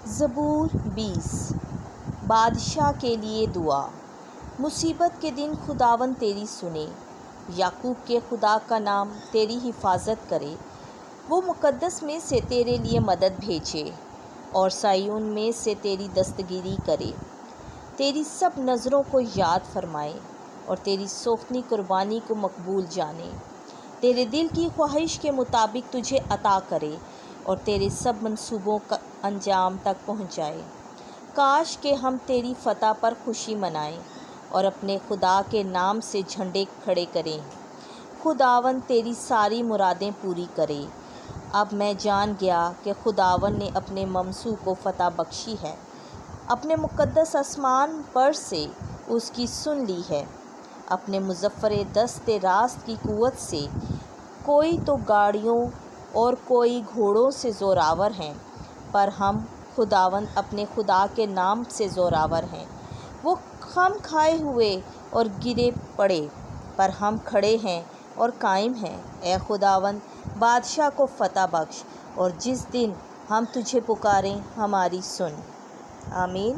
زبور 20۔ بادشاہ کے لیے دعا۔ مصیبت کے دن خداوند تیری سنے، یعقوب کے خدا کا نام تیری حفاظت کرے۔ وہ مقدس میں سے تیرے لیے مدد بھیجے اور صہیون میں سے تیری دستگیری کرے۔ تیری سب نظروں کو یاد فرمائے اور تیری سوختنی قربانی کو مقبول جانے۔ تیرے دل کی خواہش کے مطابق تجھے عطا کرے اور تیرے سب منصوبوں کا انجام تک پہنچائے۔ کاش کہ ہم تیری فتح پر خوشی منائیں اور اپنے خدا کے نام سے جھنڈے کھڑے کریں۔ خداوند تیری ساری مرادیں پوری کرے۔ اب میں جان گیا کہ خداوند نے اپنے ممسوح کو فتح بخشی ہے، اپنے مقدس آسمان پر سے اس کی سن لی ہے۔ اپنے مظفر دست راست کی قوت سے کوئی تو گاڑیوں اور کوئی گھوڑوں سے زوراور ہیں، پر ہم خداوند اپنے خدا کے نام سے زوراور ہیں۔ وہ خم کھائے ہوئے اور گرے پڑے، پر ہم کھڑے ہیں اور قائم ہیں۔ اے خداوند، بادشاہ کو فتح بخش، اور جس دن ہم تجھے پکاریں ہماری سن۔ آمین۔